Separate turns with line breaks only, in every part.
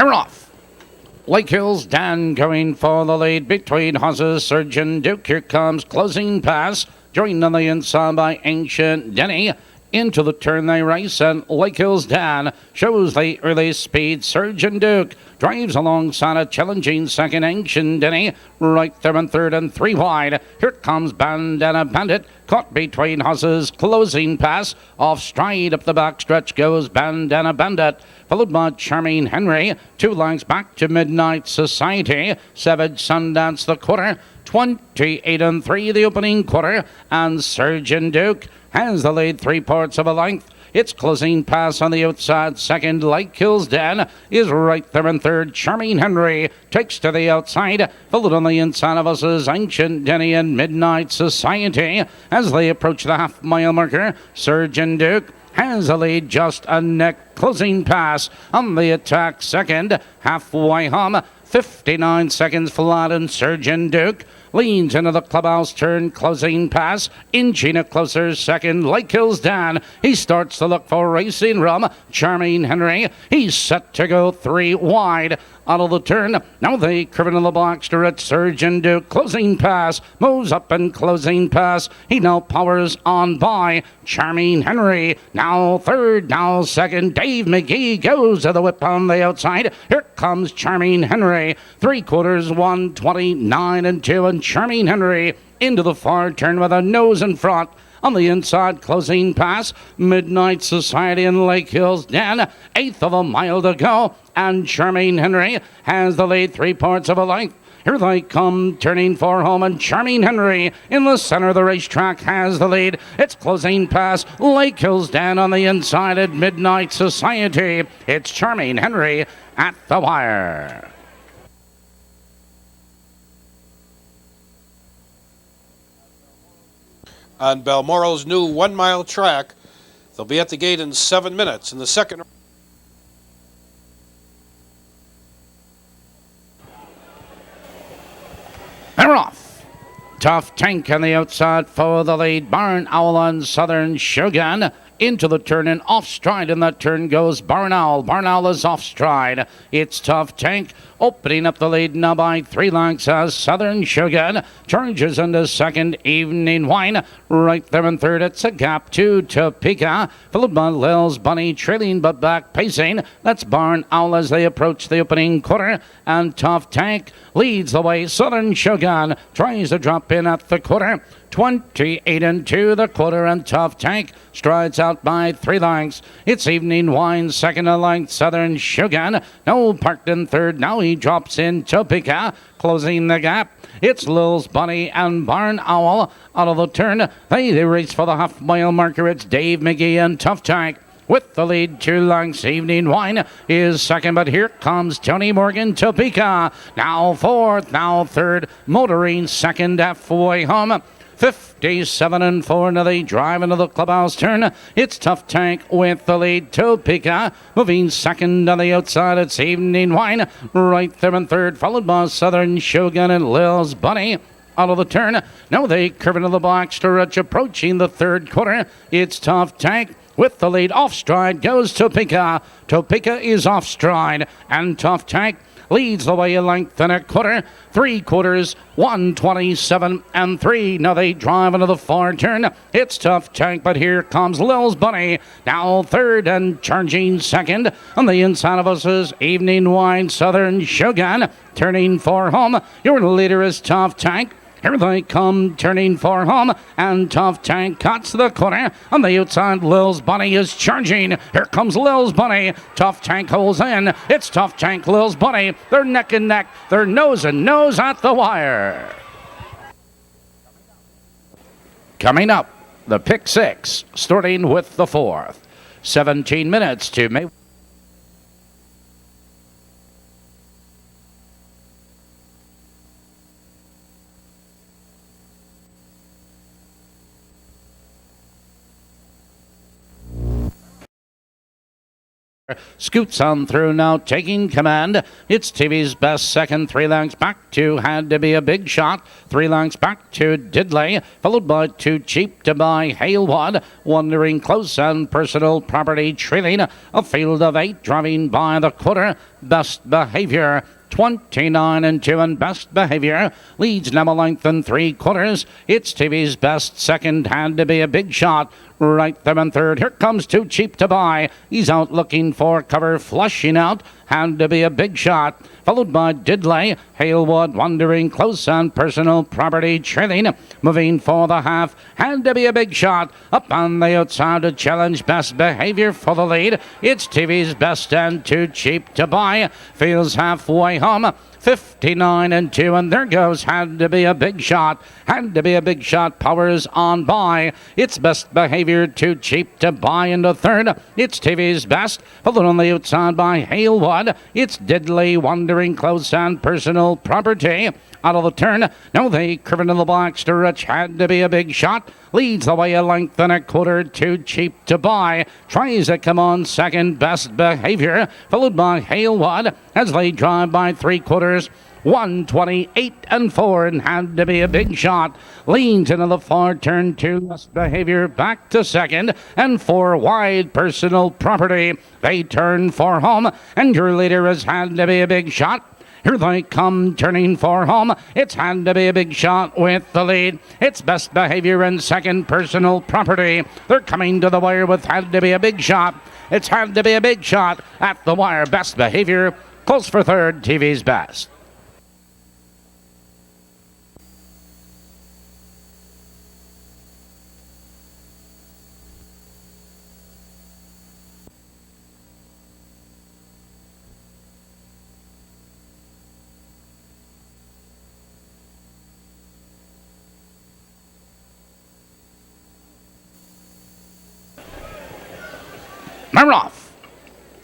They're off. Lake Hills Dan going for the lead between horses. Surgeon Duke. Here comes closing pass. Joined on the inside by Ancient Denny. Into the turn they race, and Lake Hills Dan shows the early speed. Surgeon Duke drives alongside a challenging second. Ancient Denny right there in third and three wide. Here comes Bandana Bandit, caught between horses. Closing pass off stride up the back stretch goes Bandana Bandit, followed by Charming Henry. 2 lengths back to Midnight Society. Savage Sundance the quarter. 28 and 3 the opening quarter, and Surgeon Duke has the lead 3/4 of a length. It's closing pass on the outside. Second, Lake Hills Dan is right there in third. Charming Henry takes to the outside. Followed on the inside of us is Ancient Denny and Midnight Society. As they approach the half-mile marker, Surgeon Duke has a lead just a neck. Closing pass on the attack. Second, halfway home. 59 seconds flat, and Surgeon Duke leans into the clubhouse turn. Closing pass, inching it closer. Second, Lake Hills Dan. He starts to look for racing room. Charming Henry, he's set to go 3 wide out of the turn. Now they curve into the box to at Surgeon Duke. Closing pass, moves up and closing pass. He now powers on by Charming Henry. Now third, now second. Dave McGee goes to the whip on the outside. Here comes Charming Henry. 3/4, 129 and 2, and Charming Henry into the far turn with a nose in front. On the inside, closing pass, Midnight Society and Lake Hills Dan. 1/8 of a mile to go, and Charming Henry has the lead 3/4 of a length. Here they come, turning for home, and Charming Henry in the center of the racetrack has the lead. It's closing pass, Lake Hills Dan on the inside at Midnight Society. It's Charming Henry at the wire.
On Balmoral's new 1-mile track, they'll be at the gate in 7 minutes in the second.
They're off. Tough Tank on the outside for the lead. Barn Owl on Southern Shogun. Into the turn and off stride, and that turn goes Barn Owl. Barn Owl is off stride. It's Tough Tank opening up the lead now by 3 lengths as Southern Shogun charges into second. Evening Wine right there in third. It's a gap to Topeka, followed by Lil's Bunny trailing but back pacing. That's Barn Owl as they approach the opening quarter, and Tough Tank leads the way. Southern Shogun tries to drop in at the quarter. 28 and 2 the quarter, and Tough Tank strides out by 3 lengths. It's Evening Wine second a length. Southern Shogun now parked in third. Now he drops in Topeka, closing the gap. It's Lil's Bunny and Barn Owl out of the turn. They race for the half-mile marker. It's Dave McGee and Tough Tank with the lead 2 lengths. Evening Wine is second, but here comes Tony Morgan. Topeka now fourth, now third. Motoring second, halfway home. 57 and 4 now they drive into the clubhouse turn. It's Tough Tank with the lead. Topeka moving second on the outside. It's Evening Wine right there in third, followed by Southern Shogun and Lil's Bunny out of the turn. Now they curve into the box stretch approaching the third quarter. It's Tough Tank with the lead. Off stride goes Topeka. Topeka is off stride, and Tough Tank leads the way a length and a quarter. 3/4, 127 and 3. Now they drive into the far turn. It's Tough Tank, but here comes Lil's Bunny. Now third and charging second. On the inside of us is Evening Wine. Southern Shogun turning for home. Your leader is Tough Tank. Here they come, turning for home, and Tough Tank cuts the corner. On the outside, Lil's Bunny is charging. Here comes Lil's Bunny. Tough Tank holds in. It's Tough Tank, Lil's Bunny. They're neck and neck. They're nose and nose at the wire. Coming up, the pick 6, starting with the 4th. 17 minutes to Maywood. Scoots on through now, taking command. It's TV's best second, 3 lengths back to Had to Be a Big Shot. 3 lengths back to Diddley, followed by Too Cheap to Buy Halewood. Wandering Close and Personal Property trailing. A field of 8 driving by the quarter. Best Behavior 29 and 2, and Best Behavior leads now a length and 3/4. It's TV's best second, Had to Be a Big Shot. Right there in third. Here comes Too Cheap to Buy. He's out looking for cover, flushing out. Had to Be a Big Shot, followed by Diddley, Halewood, Wandering Close and Personal Property trailing. Moving for the half, Had to Be a Big Shot. Up on the outside to challenge Best Behavior for the lead. It's TV's best and Too Cheap to Buy. Feels halfway home. 59 and 2, and there goes Had to Be a Big Shot. Had to Be a Big Shot powers on by. It's Best Behavior, Too Cheap to Buy into third. It's TV's best, followed on the outside by Halewood. It's Diddley, Wandering Close and Personal Property. Out of the turn, now they curve into the black stretch. Had to Be a Big Shot. Leads the way a length and 1/4. Too Cheap to Buy. Tries to come on second. Best Behavior, followed by Halewood as they drive by 3/4. 128 and 4, and Had to Be a Big Shot. Leans into the far turn to Best Behavior back to second, and 4 wide Personal Property. They turn for home, and your leader has Had to Be a Big Shot. Here they come, turning for home. It's Had to Be a Big Shot with the lead. It's Best Behavior and second, Personal Property. They're coming to the wire with Had to Be a Big Shot. It's Had to Be a Big Shot at the wire. Best Behavior close for third, TV's best. They're off.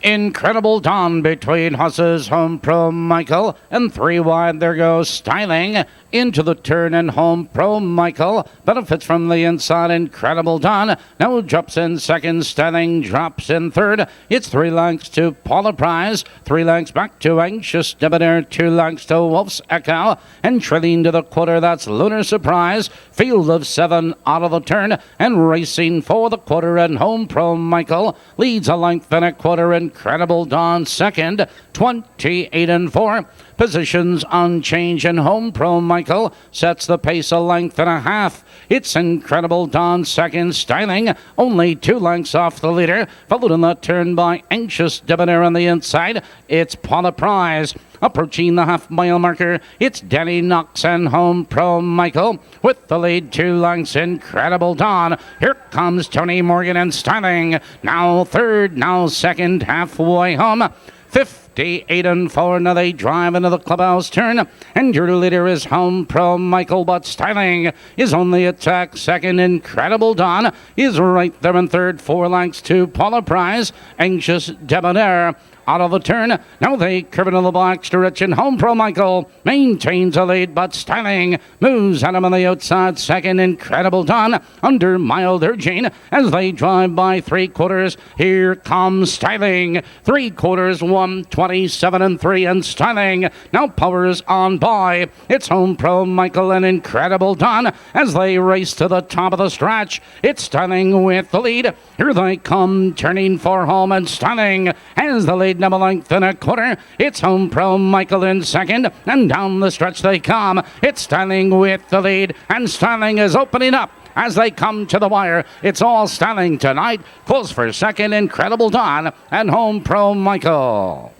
Incredible Dawn between horses. Home Pro Michael, and 3 wide there goes Styling into the turn, and Home Pro Michael benefits from the inside. Incredible Dawn now drops in second. Styling drops in third. It's 3 lengths to Paula Prize, 3 lengths back to Anxious Debonair, 2 lengths to Wolf's Echo, and trailing to the quarter, that's Lunar Surprise. Field of 7 out of the turn, and racing for the quarter, and Home Pro Michael leads a length and 1/4. Incredible Dawn second, 28 and 4. Positions unchanged, and Home Pro Michael sets the pace a length and 1/2. It's Incredible Dawn second. Styling only 2 lengths off the leader, followed in the turn by Anxious Debonair on the inside. It's Paula Prize. Approaching the half-mile marker, it's Danny Knox and Home Pro Michael with the lead. 2 lengths. Incredible Dawn. Here comes Tony Morgan and Styling. Now third, now second, halfway home. 58 and 4. Now they drive into the clubhouse turn, and your leader is Home Pro Michael, but Styling is on the attack second. Incredible Dawn is right there in third. 4 lengths to Paula Prize. Anxious Debonair out of the turn. Now they curve into the black stretch, and Home Pro Michael maintains a lead, but Styling moves at him on the outside second. Incredible Dawn under mild urging as they drive by 3/4. Here comes Styling. 3/4, 127 and 3, and Styling now powers on by. It's Home Pro Michael and Incredible Dawn as they race to the top of the stretch. It's Styling with the lead. Here they come, turning for home, and Styling has the lead. Double length and 1/4. It's Home Pro Michael in second, and down the stretch they come. It's Styling with the lead, and Styling is opening up as they come to the wire. It's all Styling tonight. Close for second, Incredible Dawn and Home Pro Michael.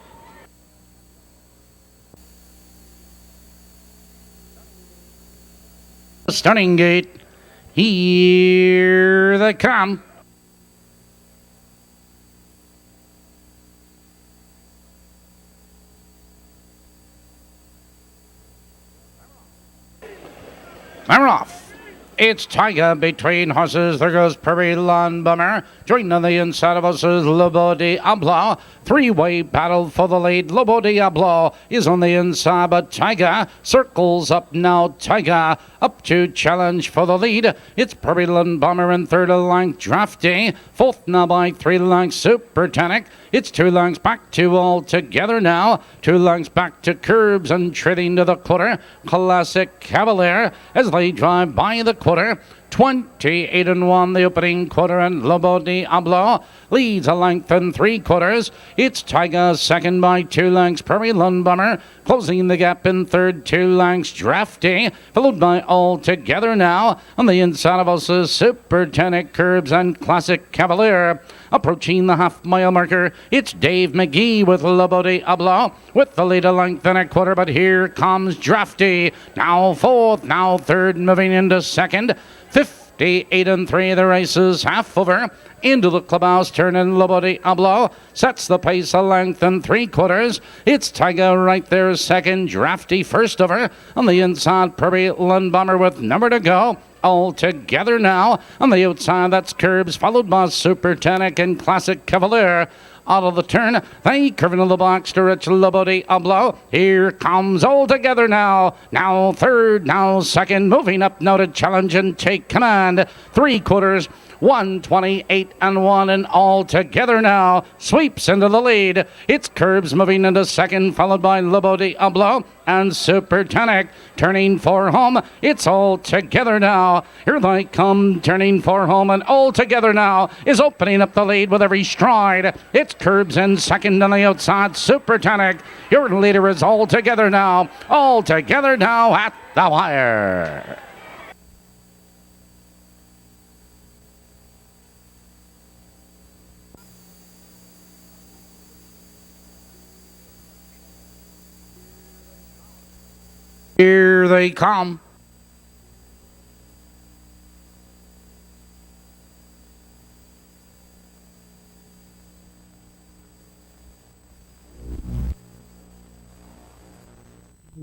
Starting gate. Here they come. They're off. It's Tiger between horses. There goes Prairie Lawn Bummer. Joined on the inside of us is Lobo Diablo. Three-way battle for the lead. Lobo Diablo is on the inside, but Tiger circles up now. Tiger up to challenge for the lead. It's Prairie Lawn Bomber in third length Drafty. Fourth now by 3 lengths Supertonic. It's 2 lengths back to All Together now. 2 lengths back to Curbs and treading to the quarter. Classic Cavalier as they drive by the quarter. 28-1 the opening quarter, and Lobo Diablo leads a length and 3/4. It's Tiger second by 2 lengths. Prairie Lawn Bomber closing the gap in third, 2 lengths Drafty, followed by All Together now. On the inside of us is Supertonic, Curbs and Classic Cavalier. Approaching the half-mile marker, it's Dave McGee with Lobo Diablo with the lead a length and 1/4, but here comes Drafty. Now fourth, now third, moving into second. 58-3, the race is half over. Into the clubhouse turn, and Lobo Diablo sets the pace a length and 3/4. It's Tiger right there second, Drafty first over. On the inside, Prairie Lawn Bomber with number to go. All Together now. On the outside, that's Curbs, followed by Supertonic and Classic Cavalier. Out of the turn, they curve into the box to reach Lobo Diablo. Here comes All Together now. Now third, now second, moving up now to challenge and take command. 3/4. 128-1, and All Together now sweeps into the lead. It's Curbs moving into second, followed by Lobo Diablo and Supertonic turning for home. It's All Together now. Here they come turning for home, and All Together now is opening up the lead with every stride. It's Curbs in second on the outside. Supertonic, your leader is All Together now. All Together now at the wire. Here they come.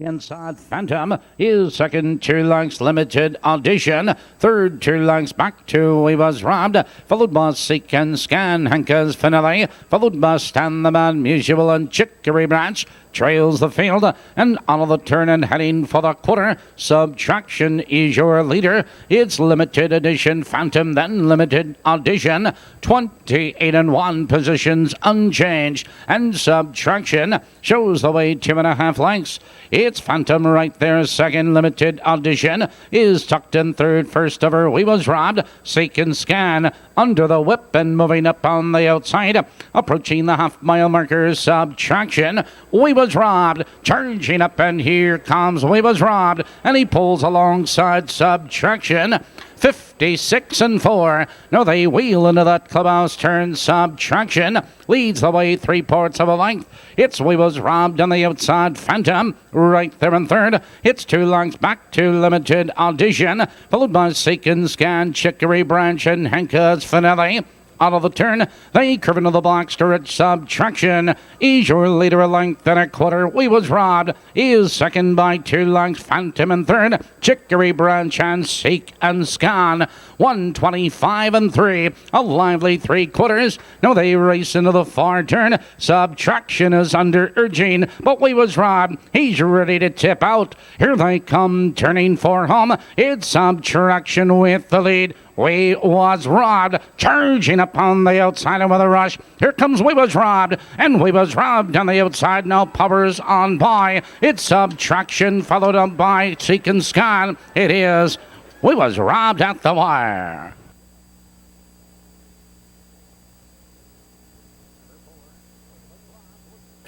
Inside Phantom is second, 2 lengths limited audition. Third, 2 lengths back to We Was Robbed, followed by Seek and Scan, Hanka's Finale, followed by Stand the Man, Mutual and Chicory Branch. Trails the field and out of the turn and heading for the quarter. Subtraction is your leader. It's limited edition Phantom, then limited audition. 28-1 positions unchanged, and Subtraction shows the way 2.5 lengths. It's Phantom right there second. Limited audition is tucked in third. First over We Was Robbed. Seek and Scan under the whip and moving up on the outside. Approaching the half-mile marker, Subtraction. We Was Robbed, charging up, and here comes We Was Robbed, and he pulls alongside Subtraction. 56-4. Now they wheel into that clubhouse turn. Subtraction leads the way 3/4 of a length. It's We Was Robbed on the outside. Phantom right there in third. It's 2 lengths back to Limited Audition, followed by Seek and Scan, Chicory Branch, and Hanka's Finale. Out of the turn, they curve into the box to reach Subtraction. Is your leader a length and 1/4. We Was Robbed is second by 2 lengths. Phantom in third. Chicory Branch and Seek and Scan. 125-3. A lively 3/4. Now they race into the far turn. Subtraction is under urging, but We Was Robbed, he's ready to tip out. Here they come turning for home. It's Subtraction with the lead. We Was Robbed, charging upon the outside and with a rush. Here comes We Was Robbed, and We Was Robbed on the outside now powers on by. It's Subtraction, followed up by Seek and Scan. It is We Was Robbed at the wire.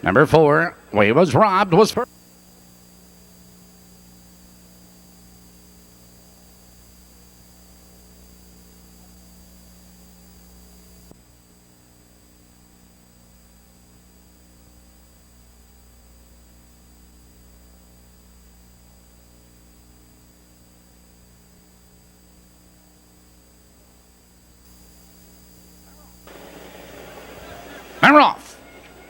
Number 4, We Was Robbed was first. They're off.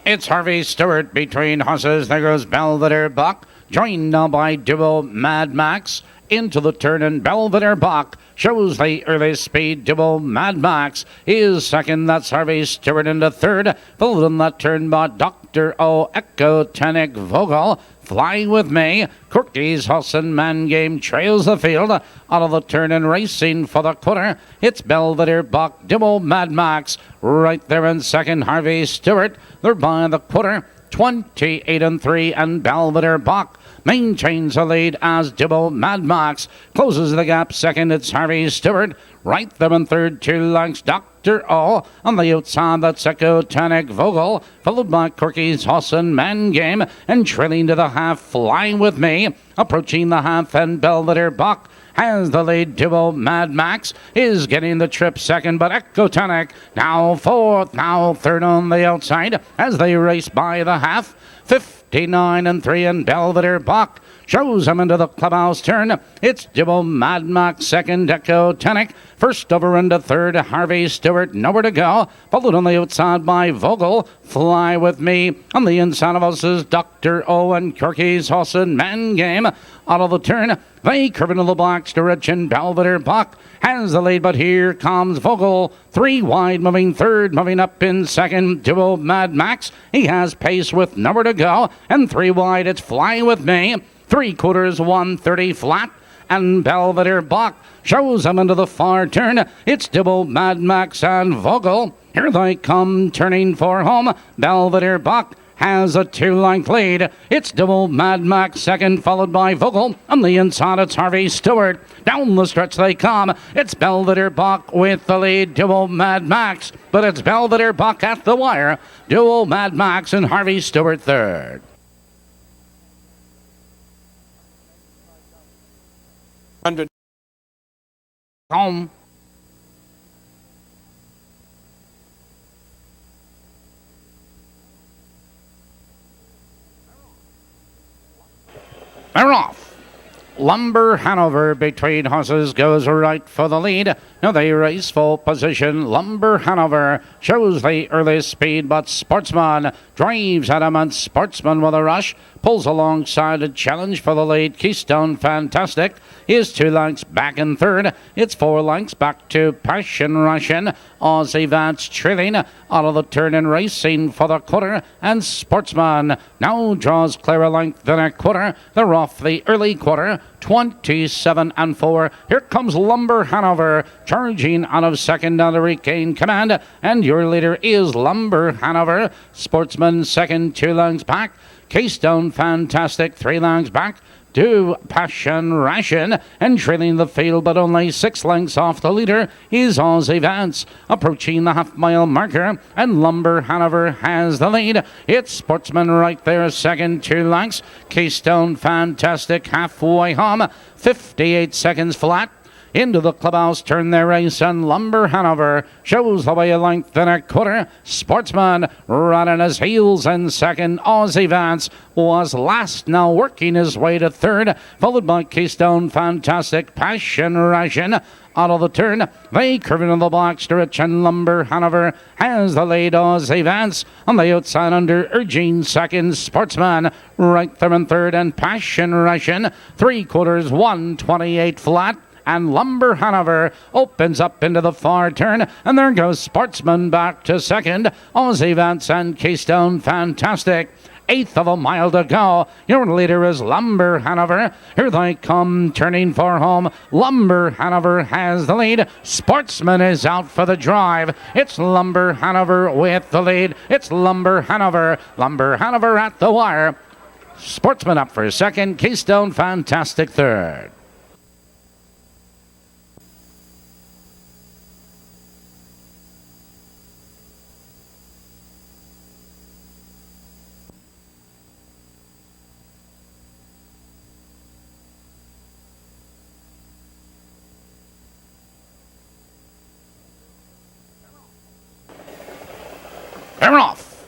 It's Harvey Stewart between horses. There goes Belvedere Buck, joined now by duo Mad Max. Into the turn, and Belvedere Buck shows the early speed. Double Mad Max is second. That's Harvey Stewart into third. Followed in that turn by Dr. O. Ecotonic Vogel. Fly With Me. Corky's Husson Man Game trails the field. Out of the turn and racing for the quarter. It's Belvedere Buck, Double Mad Max. Right there in second, Harvey Stewart. They're by the quarter. 28 and 3, and Belvedere Buck maintains the lead as Double Mad Max closes the gap. Second, it's Harvey Stewart. Right there in third, 2 lengths, Dr. O. On the outside, that's Ecotonic Vogel, followed by Corky's Husson Man Game, and trailing to the half, Fly With Me. Approaching the half, and Belvedere Buck has the lead. Double Mad Max is getting the trip second, but Ecotonic now fourth, now third on the outside as they race by the half. 59 and 3, and Belvedere Buck shows him into the clubhouse turn. It's Double Mad Max second, Ecotonic first over into third, Harvey Stewart nowhere to go, followed on the outside by Vogel. Fly With Me. On the inside of us is Dr. O and Corky's Husson Man Game. Out of the turn, they curve into the blocks direction. Belvedere Buck has the lead, but here comes Vogel. 3 wide, moving third, moving up in second. Double Mad Max. He has pace with nowhere to go, and 3 wide, it's Fly With Me. 3/4, 130 flat, and Belvedere Buck shows him into the far turn. It's Double Mad Max and Vogel. Here they come, turning for home. Belvedere Buck has a 2-length lead. It's Double Mad Max second, followed by Vogel. On the inside, it's Harvey Stewart. Down the stretch they come. It's Belvedere Buck with the lead. Double Mad Max, but it's Belvedere Buck at the wire. Double Mad Max and Harvey Stewart third. Home. They're off. Lumber Hanover between horses goes right for the lead. Now they race full position. Lumber Hanover shows the early speed, but Sportsman drives at him, and Sportsman with a rush pulls alongside a challenge for the lead. Keystone Fantastic is 2 lengths back in third. It's 4 lengths back to Passion Russian. Aussie Vance trailing out of the turn and racing for the quarter, and Sportsman now draws clear a length than a quarter. They're off the early quarter. 27 and 4. Here comes Lumber Hanover charging out of second on the regain command, and your leader is Lumber Hanover. Sportsman second, 2 lengths back. Keystone Fantastic 3 lengths back to Passion Ration, and trailing the field but only 6 lengths off the leader is Aussie Vance. Approaching the half-mile marker, and Lumber Hanover has the lead. It's Sportsman right there second, 2 lengths. Keystone Fantastic halfway home, 58 seconds flat. Into the clubhouse turn their race, and Lumber Hanover shows the way a length and a quarter. Sportsman running his heels in second. Aussie Vance was last, now working his way to third, followed by Keystone Fantastic. Passion Ration out of the turn. They curve into the box direction. Lumber Hanover has the lead. Aussie Vance on the outside under urging second. Sportsman right there in third, and Passion Ration 3/4, 128 flat. And Lumber Hanover opens up into the far turn, and there goes Sportsman back to second. Aussie Vance and Keystone Fantastic. 1/8 of a mile to go. Your leader is Lumber Hanover. Here they come, turning for home. Lumber Hanover has the lead. Sportsman is out for the drive. It's Lumber Hanover with the lead. It's Lumber Hanover. Lumber Hanover at the wire. Sportsman up for second. Keystone Fantastic third. They're off.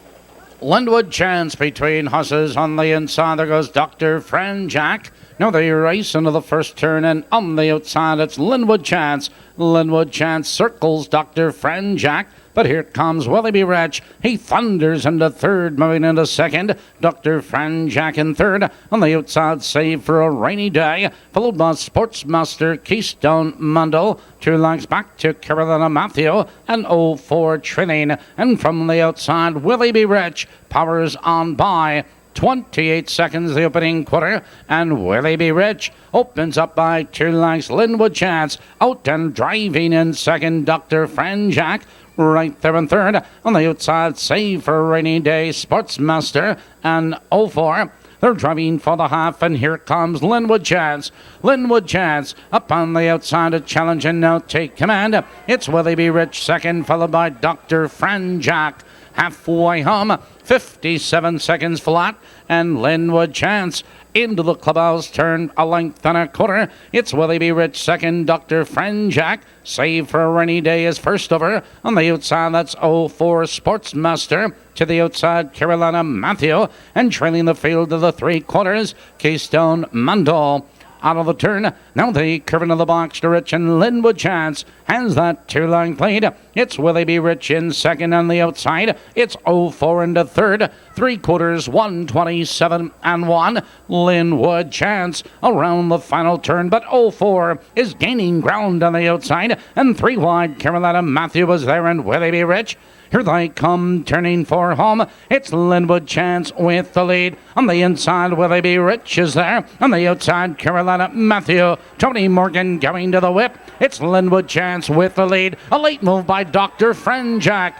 Linwood Chance between horses on the inside. There goes Dr. Franjack. Now they race into the first turn, and on the outside it's Linwood Chance. Linwood Chance circles Dr. Franjack. but here comes Willie Rich. He thunders into third, moving into second. Dr. Franjak in third. On the outside, Save for a Rainy Day, followed by Sportsmaster Keystone Mundell. 2 lengths back to Carolina Matthew and 04 Trilling. And from the outside, Willie Rich powers on by 28 seconds the opening quarter, and Willie B. Rich opens up by 2 lengths. Linwood Chance out and driving in second. Dr. Franjak right there in third. On the outside, Save for a Rainy Day, Sportsmaster and 04. They're driving for the half, and here comes Linwood Chance. Linwood Chance up on the outside to challenge and now take command. It's Willie B. Rich second, followed by Dr. Franjak. Halfway home, 57 seconds flat, and Linwood Chance into the clubhouse, turned a length and a quarter. It's Willie B. Rich second, Dr. Franjak. Save for a Rainy Day is first over. On the outside, that's 04 Sportsmaster. To the outside, Carolina Matthew. And trailing the field to the 3/4, Keystone Mundell. Out of the turn, now they curve into the box to Rich, and Linwood Chance has that 2-length lead. It's Willie B. Rich in second on the outside. It's 04 into third. 3/4, 127 and 1. Linwood Chance around the final turn, but 04 is gaining ground on the outside, and 3 wide. Carolina Matthew was there, and Willie B. Rich. Here they come, turning for home. It's Linwood Chance with the lead. On the inside, Willie B. Rich is there. On the outside, Carolina Matthew. Tony Morgan going to the whip. It's Linwood Chance with the lead. A late move by Dr. Franjak.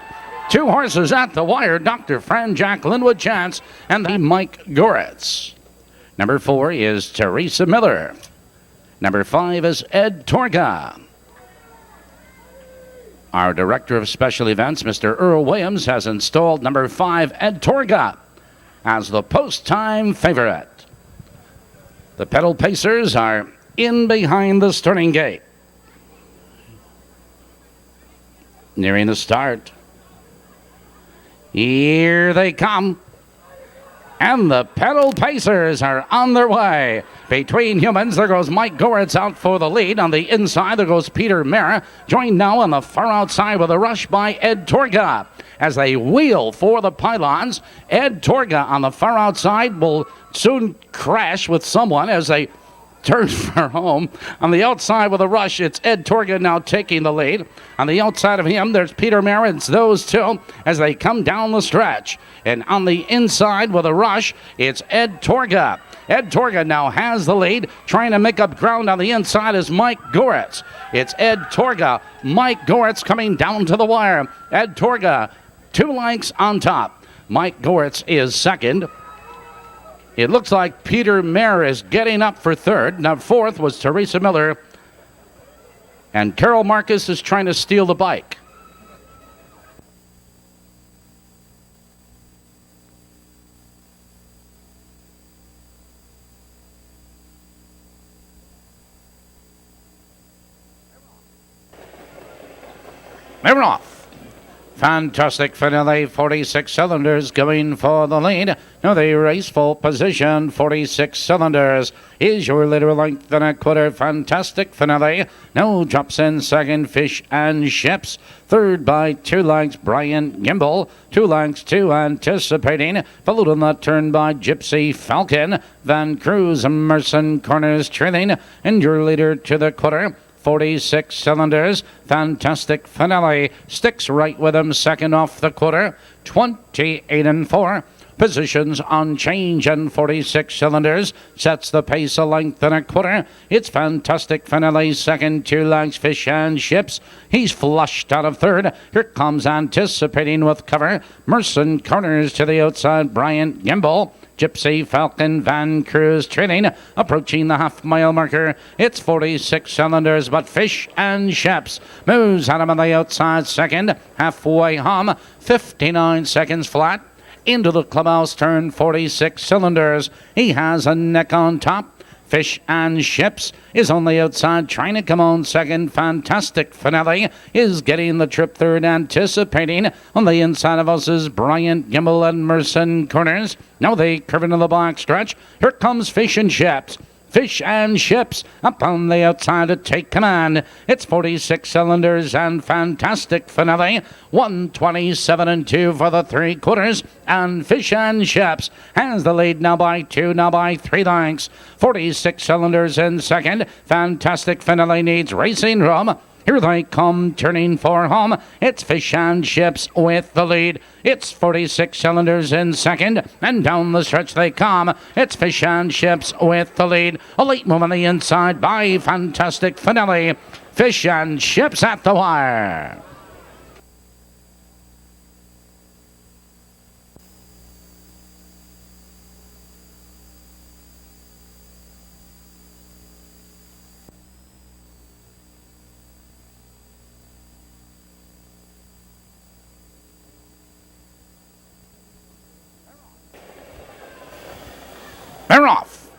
2 horses at the wire. Dr. Franjak, Linwood Chance, and the Mike Goretz. Number 4 is Teresa Miller. Number 5 is Ed Torga. Our Director of Special Events, Mr. Earl Williams, has installed number 5, Ed Torga, as the post-time favorite. The pedal pacers are in behind the starting gate. Nearing the start. Here they come. And the pedal pacers are on their way. Between humans, there goes Mike Goretz out for the lead. On the inside, there goes Peter Mara, joined now on the far outside with a rush by Ed Torga. As they wheel for the pylons, Ed Torga on the far outside will soon crash with someone as they turn for home. On the outside with a rush, it's Ed Torga now taking the lead. On the outside of him, there's Peter Mara. It's those two as they come down the stretch. And on the inside with a rush, it's Ed Torga. Ed Torga now has the lead. Trying to make up ground on the inside is Mike Goretz. It's Ed Torga. Mike Goretz coming down to the wire. Ed Torga, 2 lengths on top. Mike Goretz is second. It looks like Peter Mayer is getting up for third. Now 4th was Teresa Miller. And Carol Marcus is trying to steal the bike. They're off. Fantastic Finale, 46 cylinders going for the lead. Now they race full position, 46 cylinders is your leader, length and a quarter. Fantastic Finale now drops in second, Fish and Ships. Third by 2 lengths, Brian Gimble. 2 lengths, 2 Anticipating. Followed on that turn by Gypsy Falcon. Van Cruz, Emerson Corners trailing. And your leader to the quarter, 46 cylinders. Fantastic Finale sticks right with him, second off the quarter, 28 and 4. Positions on change, and 46 cylinders sets the pace a length and a quarter. It's Fantastic Finale second, 2 lengths, Fish and Ships. He's flushed out of third. Here comes Anticipating with cover. Merson Corners to the outside, Brian Gimble. Gypsy Falcon, Van Cruz trailing, approaching the half-mile marker. It's 46 cylinders, but Fish and Ships moves at him on the outside second. Halfway home, 59 seconds flat. Into the clubhouse turn, 46 cylinders. He has a neck on top. Fish and Ships is on the outside, trying to come on second. Fantastic Finale is getting the trip third. Anticipating on the inside of us is Brian Gimble and Merson Corners. Now they curve into the box stretch. Here comes Fish and Ships. Fish and Ships up on the outside to take command. It's 46 cylinders and Fantastic Finale. 127 and 2 for the 3/4. And Fish and Ships has the lead now by 2, now by 3 lengths. 46 cylinders in second. Fantastic Finale needs racing room. Here they come, turning for home. It's Fish and Ships with the lead. It's 46 cylinders in second, and down the stretch they come. It's Fish and Ships with the lead. A late move on the inside by Fantastic Finale. Fish and Ships at the wire. They're off.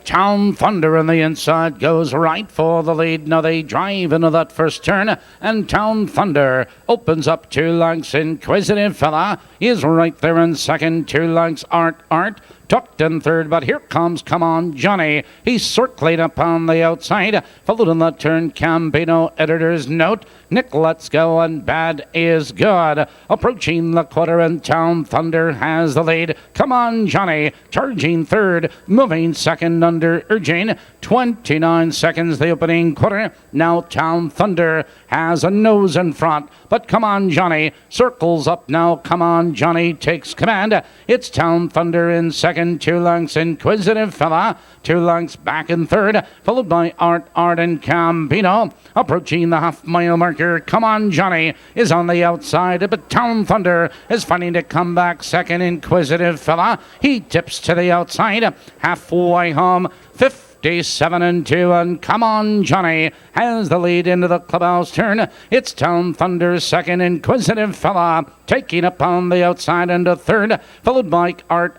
Town Thunder on the inside goes right for the lead. Now they drive into that first turn, and Town Thunder opens up 2 lengths. Inquisitive Fella is right there in second. 2 lengths Art tucked in third, but here comes Come On Johnny. He's circling up on the outside. Followed in the turn, Cambino, editor's note. Nick, Let's Go, and Bad is Good. Approaching the quarter, and Town Thunder has the lead. Come On Johnny, charging third, moving second under urging. 29 seconds the opening quarter. Now Town Thunder has a nose in front, but Come On Johnny circles up now. Come On Johnny takes command. It's Town Thunder in second. 2 lengths Inquisitive Fella. 2 lengths back in third, followed by Art and Cambino. Approaching the half-mile marker, Come On Johnny is on the outside, but Town Thunder is finding to come back second. Inquisitive Fella, he tips to the outside, halfway home, 57 and 2, and Come On Johnny has the lead into the clubhouse turn. It's Town Thunder second. Inquisitive Fella taking up on the outside into third, followed by Art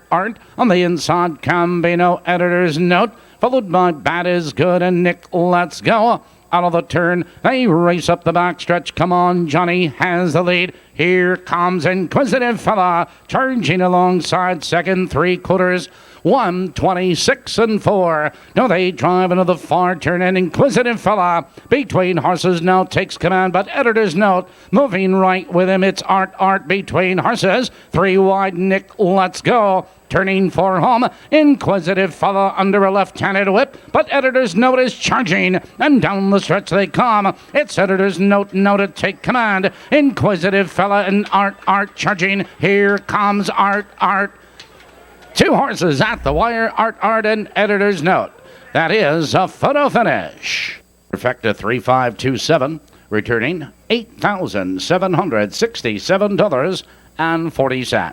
on the inside. Cambino, editor's note, followed by Bad is Good and Nick, Let's Go. Out of the turn, they race up the backstretch. Come On Johnny has the lead. Here comes Inquisitive Fella charging alongside second. 3/4. 126 and 4. Now they drive into the far turn, and Inquisitive Fella between horses now takes command, but editor's note moving right with him. It's Art between horses. 3 wide, Nick, Let's Go. Turning for home, Inquisitive Fella under a left-handed whip, but editor's note is charging, and down the stretch they come. It's editor's note now to take command. Inquisitive Fella and Art charging. Here comes Art. 2 horses at the wire, Art and editor's note. That is a photo finish. Perfecta 3527, returning $8,767.40.